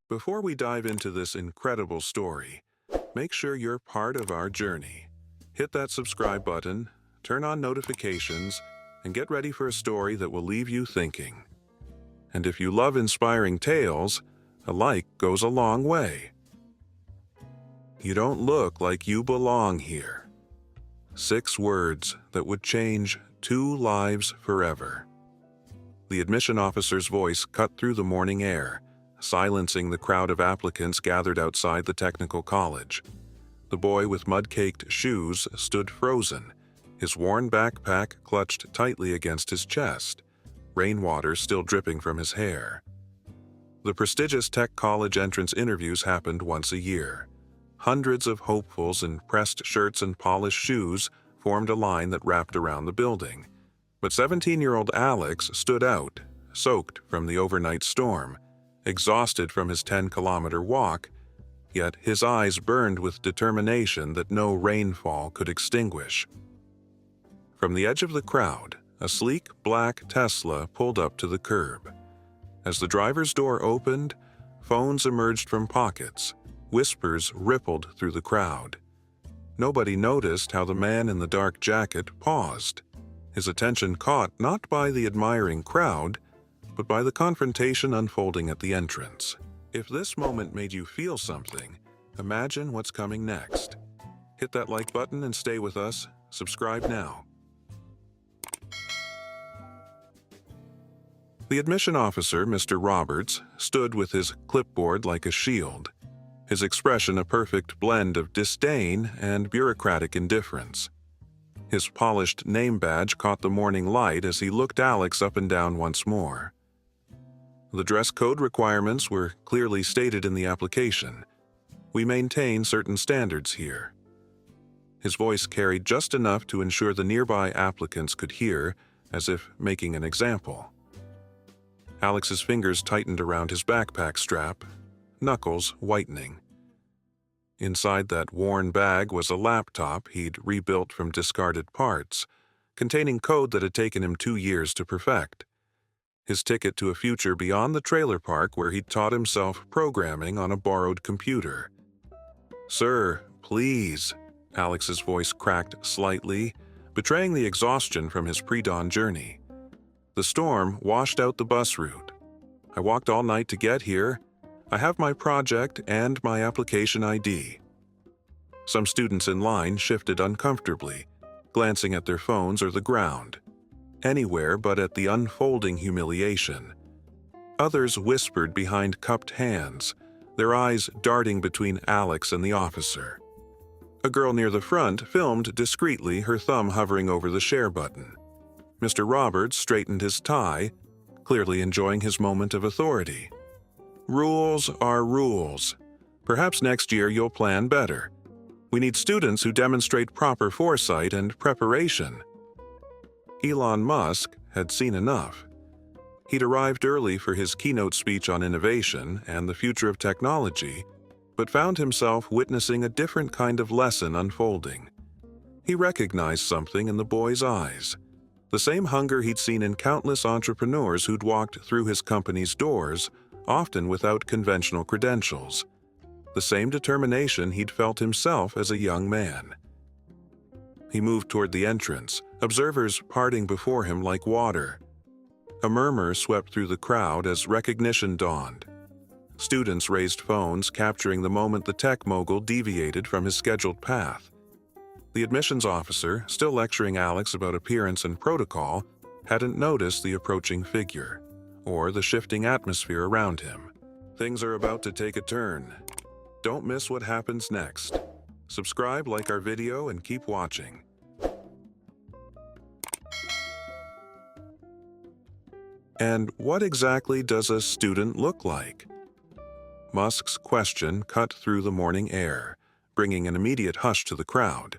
Before we dive into this incredible story, make sure you're part of our journey. Hit that subscribe button, turn on notifications, and get ready for a story that will leave you thinking. And if you love inspiring tales, a like goes a long way. You don't look like you belong here. 6 words that would change 2 lives forever. The admission officer's voice cut through the morning air, silencing the crowd of applicants gathered outside the technical college. The boy with mud-caked shoes stood frozen, his worn backpack clutched tightly against his chest, rainwater still dripping from his hair. The prestigious tech college entrance interviews happened once a year. Hundreds of hopefuls in pressed shirts and polished shoes formed a line that wrapped around the building. But 17-year-old Alex stood out, soaked from the overnight storm, exhausted from his 10-kilometer walk, yet his eyes burned with determination that no rainfall could extinguish. From the edge of the crowd, a sleek black Tesla pulled up to the curb. As the driver's door opened, phones emerged from pockets. Whispers rippled through the crowd. Nobody noticed how the man in the dark jacket paused, his attention caught not by the admiring crowd, but by the confrontation unfolding at the entrance. If this moment made you feel something, imagine what's coming next. Hit that like button and stay with us. Subscribe now. The admission officer, Mr. Roberts, stood with his clipboard like a shield, his expression a perfect blend of disdain and bureaucratic indifference. His polished name badge caught the morning light as he looked Alex up and down once more. The dress code requirements were clearly stated in the application. We maintain certain standards here. His voice carried just enough to ensure the nearby applicants could hear, as if making an example. Alex's fingers tightened around his backpack strap, knuckles whitening. Inside that worn bag was a laptop he'd rebuilt from discarded parts, containing code that had taken him 2 years to perfect. His ticket to a future beyond the trailer park where he'd taught himself programming on a borrowed computer. "Sir, please," Alex's voice cracked slightly, betraying the exhaustion from his pre-dawn journey. The storm washed out the bus route. I walked all night to get here. I have my project and my application ID. Some students in line shifted uncomfortably, glancing at their phones or the ground, anywhere but at the unfolding humiliation. Others whispered behind cupped hands, their eyes darting between Alex and the officer. A girl near the front filmed discreetly, her thumb hovering over the share button. Mr. Roberts straightened his tie, clearly enjoying his moment of authority. "Rules are rules. Perhaps next year you'll plan better. We need students who demonstrate proper foresight and preparation." Elon Musk had seen enough. He'd arrived early for his keynote speech on innovation and the future of technology, but found himself witnessing a different kind of lesson unfolding. He recognized something in the boy's eyes, the same hunger he'd seen in countless entrepreneurs who'd walked through his company's doors, often without conventional credentials. The same determination he'd felt himself as a young man. He moved toward the entrance, observers parting before him like water. A murmur swept through the crowd as recognition dawned. Students raised phones, capturing the moment the tech mogul deviated from his scheduled path. The admissions officer, still lecturing Alex about appearance and protocol, hadn't noticed the approaching figure, or the shifting atmosphere around him. Things are about to take a turn. Don't miss what happens next. Subscribe, like our video, and keep watching. And what exactly does a student look like? Musk's question cut through the morning air, bringing an immediate hush to the crowd.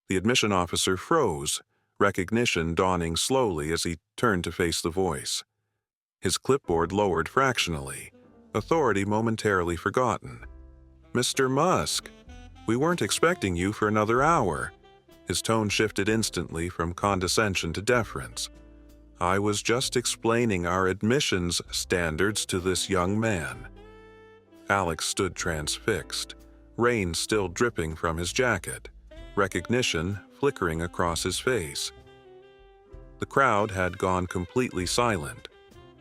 The admission officer froze, recognition dawning slowly as he turned to face the voice. His clipboard lowered fractionally, authority momentarily forgotten. "Mr. Musk, we weren't expecting you for another hour." His tone shifted instantly from condescension to deference. "I was just explaining our admissions standards to this young man." Alex stood transfixed, rain still dripping from his jacket, recognition flickering across his face. The crowd had gone completely silent,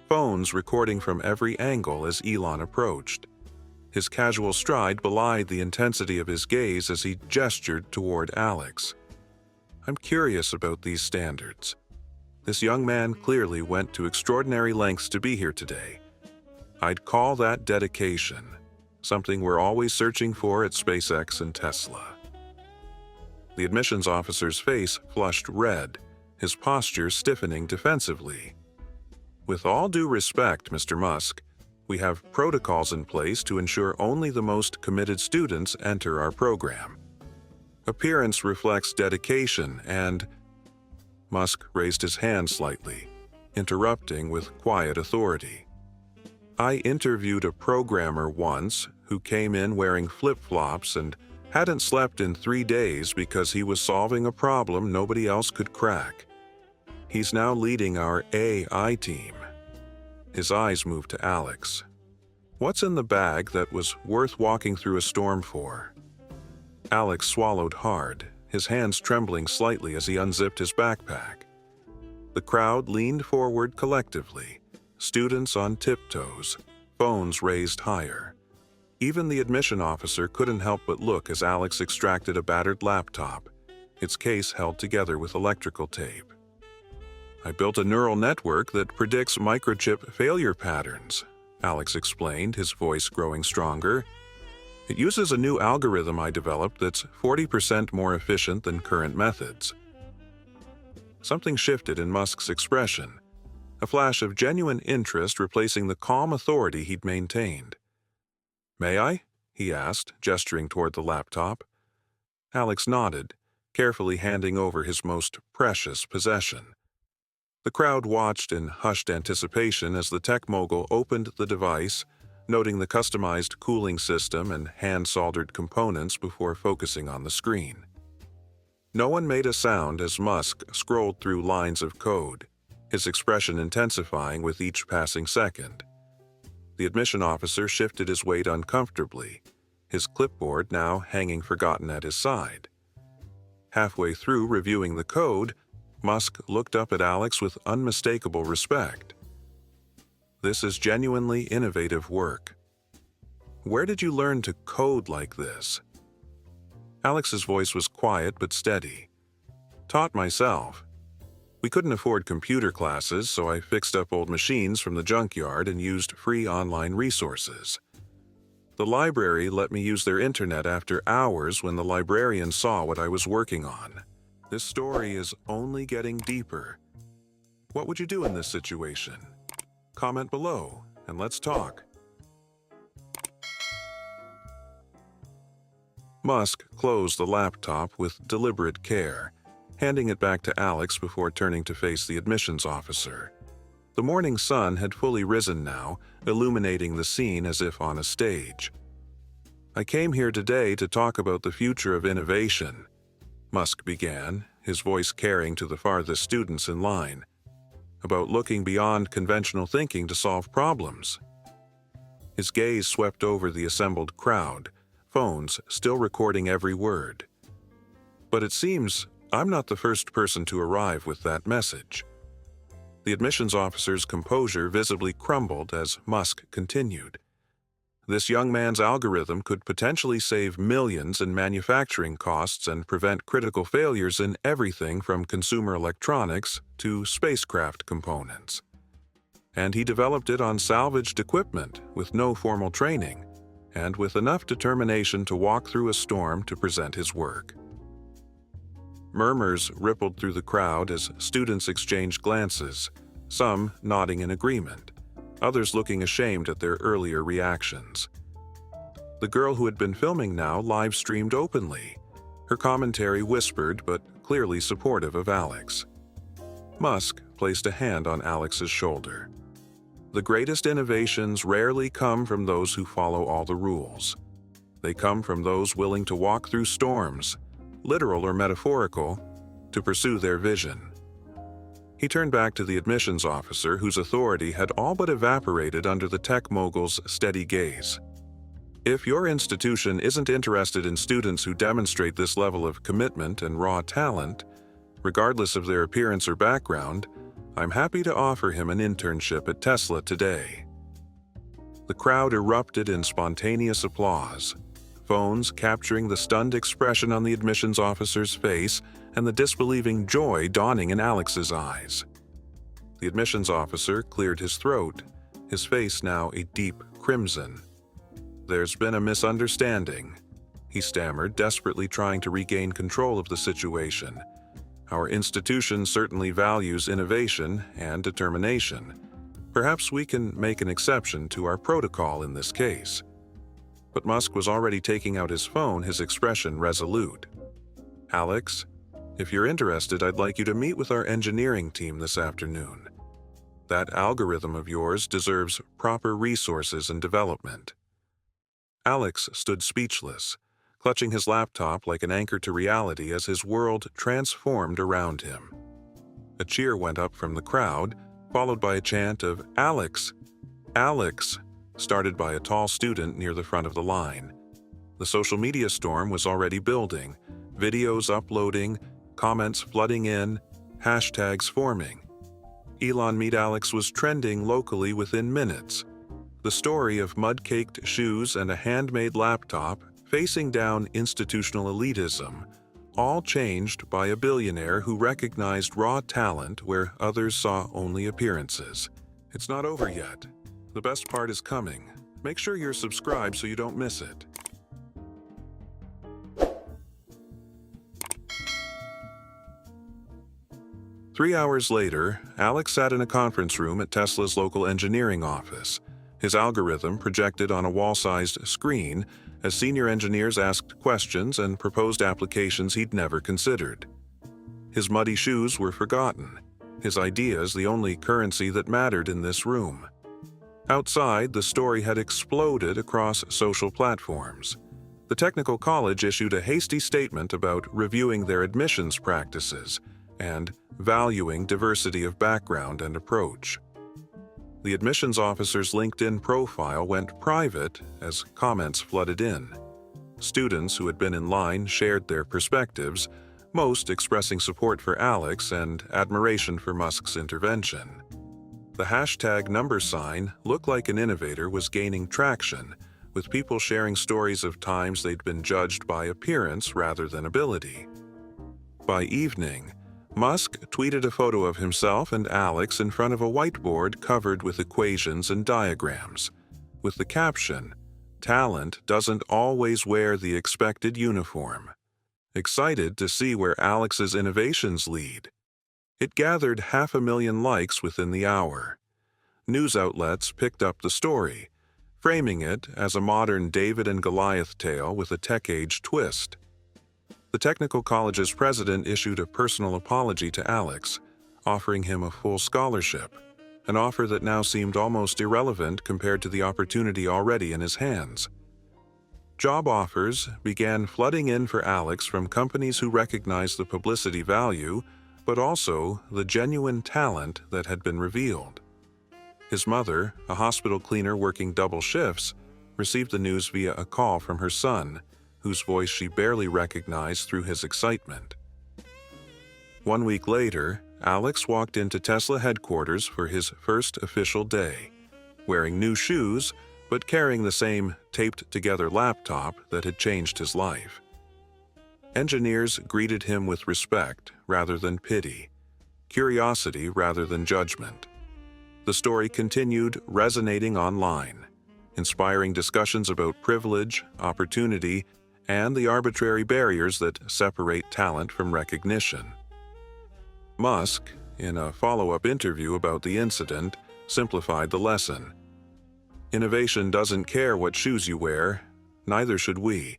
phones recording from every angle as Elon approached. His casual stride belied the intensity of his gaze as he gestured toward Alex. "I'm curious about these standards. This young man clearly went to extraordinary lengths to be here today. I'd call that dedication, something we're always searching for at SpaceX and Tesla." The admissions officer's face flushed red, his posture stiffening defensively. "With all due respect, Mr. Musk, we have protocols in place to ensure only the most committed students enter our program. Appearance reflects dedication and—" Musk raised his hand slightly, interrupting with quiet authority. "I interviewed a programmer once who came in wearing flip-flops and hadn't slept in 3 days because he was solving a problem nobody else could crack. He's now leading our AI team." His eyes moved to Alex. "What's in the bag that was worth walking through a storm for?" Alex swallowed hard, his hands trembling slightly as he unzipped his backpack. The crowd leaned forward collectively, students on tiptoes, phones raised higher. Even the admission officer couldn't help but look as Alex extracted a battered laptop, its case held together with electrical tape. "I built a neural network that predicts microchip failure patterns," Alex explained, his voice growing stronger. "It uses a new algorithm I developed that's 40% more efficient than current methods." Something shifted in Musk's expression, a flash of genuine interest replacing the calm authority he'd maintained. "May I?" he asked, gesturing toward the laptop. Alex nodded, carefully handing over his most precious possession. The crowd watched in hushed anticipation as the tech mogul opened the device, noting the customized cooling system and hand-soldered components before focusing on the screen. No one made a sound as Musk scrolled through lines of code, his expression intensifying with each passing second. The admission officer shifted his weight uncomfortably, his clipboard now hanging forgotten at his side. Halfway through reviewing the code, Musk looked up at Alex with unmistakable respect. "This is genuinely innovative work. Where did you learn to code like this?" Alex's voice was quiet but steady. "Taught myself. We couldn't afford computer classes, so I fixed up old machines from the junkyard and used free online resources. The library let me use their internet after hours when the librarian saw what I was working on. This story is only getting deeper. What would you do in this situation? Comment below, and let's talk." Musk closed the laptop with deliberate care, handing it back to Alex before turning to face the admissions officer. The morning sun had fully risen now, illuminating the scene as if on a stage. "I came here today to talk about the future of innovation," Musk began, his voice carrying to the farthest students in line. "About looking beyond conventional thinking to solve problems." His gaze swept over the assembled crowd, phones still recording every word. "But it seems I'm not the first person to arrive with that message." The admissions officer's composure visibly crumbled as Musk continued. "This young man's algorithm could potentially save millions in manufacturing costs and prevent critical failures in everything from consumer electronics to spacecraft components. And he developed it on salvaged equipment with no formal training, and with enough determination to walk through a storm to present his work." Murmurs rippled through the crowd as students exchanged glances, some nodding in agreement, others looking ashamed at their earlier reactions. The girl who had been filming now live-streamed openly, her commentary whispered but clearly supportive of Alex. Musk placed a hand on Alex's shoulder. "The greatest innovations rarely come from those who follow all the rules. They come from those willing to walk through storms, literal or metaphorical, to pursue their vision." He turned back to the admissions officer whose authority had all but evaporated under the tech mogul's steady gaze. If your institution isn't interested in students who demonstrate this level of commitment and raw talent, regardless of their appearance or background, I'm happy to offer him an internship at Tesla today." The crowd erupted in spontaneous applause, phones capturing the stunned expression on the admissions officer's face and the disbelieving joy dawning in Alex's eyes. The admissions officer cleared his throat, his face now a deep crimson. "There's been a misunderstanding," he stammered, desperately trying to regain control of the situation. "Our institution certainly values innovation and determination. Perhaps we can make an exception to our protocol in this case." But Musk was already taking out his phone, his expression resolute. "Alex, if you're interested, I'd like you to meet with our engineering team this afternoon. That algorithm of yours deserves proper resources and development." Alex stood speechless, clutching his laptop like an anchor to reality as his world transformed around him. A cheer went up from the crowd, followed by a chant of "Alex! Alex!" started by a tall student near the front of the line. The social media storm was already building, videos uploading, comments flooding in, hashtags forming. Elon Meet Alex was trending locally within minutes. The story of mud-caked shoes and a handmade laptop facing down institutional elitism, all changed by a billionaire who recognized raw talent where others saw only appearances. It's not over yet. The best part is coming. Make sure you're subscribed so you don't miss it. Three hours later, Alex sat in a conference room at Tesla's local engineering office, his algorithm projected on a wall-sized screen as senior engineers asked questions and proposed applications he'd never considered. His muddy shoes were forgotten, his ideas the only currency that mattered in this room. Outside, the story had exploded across social platforms. The technical college issued a hasty statement about reviewing their admissions practices and valuing diversity of background and approach. The admissions officer's LinkedIn profile went private as comments flooded in. Students who had been in line shared their perspectives, most expressing support for Alex and admiration for Musk's intervention. The hashtag #sign "Look Like an Innovator" was gaining traction, with people sharing stories of times they'd been judged by appearance rather than ability. By evening, Musk tweeted a photo of himself and Alex in front of a whiteboard covered with equations and diagrams, with the caption, "Talent doesn't always wear the expected uniform." Excited to see where Alex's innovations lead. It gathered 500,000 likes within the hour. News outlets picked up the story, framing it as a modern David and Goliath tale with a tech-age twist. The technical college's president issued a personal apology to Alex, offering him a full scholarship, an offer that now seemed almost irrelevant compared to the opportunity already in his hands. Job offers began flooding in for Alex from companies who recognized the publicity value, but also the genuine talent that had been revealed. His mother, a hospital cleaner working double shifts, received the news via a call from her son, whose voice she barely recognized through his excitement. 1 week later, Alex walked into Tesla headquarters for his first official day, wearing new shoes but carrying the same taped-together laptop that had changed his life. Engineers greeted him with respect rather than pity, curiosity rather than judgment. The story continued resonating online, inspiring discussions about privilege, opportunity, and the arbitrary barriers that separate talent from recognition. Musk, in a follow-up interview about the incident, simplified the lesson. Innovation doesn't care what shoes you wear, neither should we.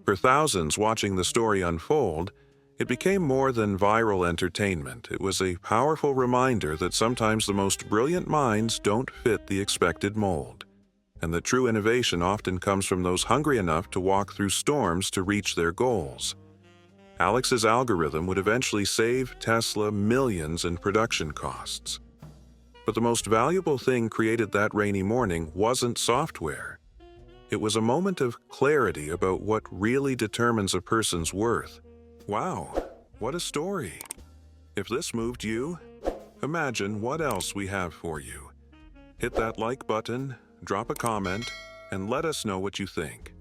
For thousands watching the story unfold, it became more than viral entertainment. It was a powerful reminder that sometimes the most brilliant minds don't fit the expected mold, and that true innovation often comes from those hungry enough to walk through storms to reach their goals. Alex's algorithm would eventually save Tesla millions in production costs. But the most valuable thing created that rainy morning wasn't software. It was a moment of clarity about what really determines a person's worth. Wow, what a story! If this moved you, imagine what else we have for you. Hit that like button, drop a comment, and let us know what you think.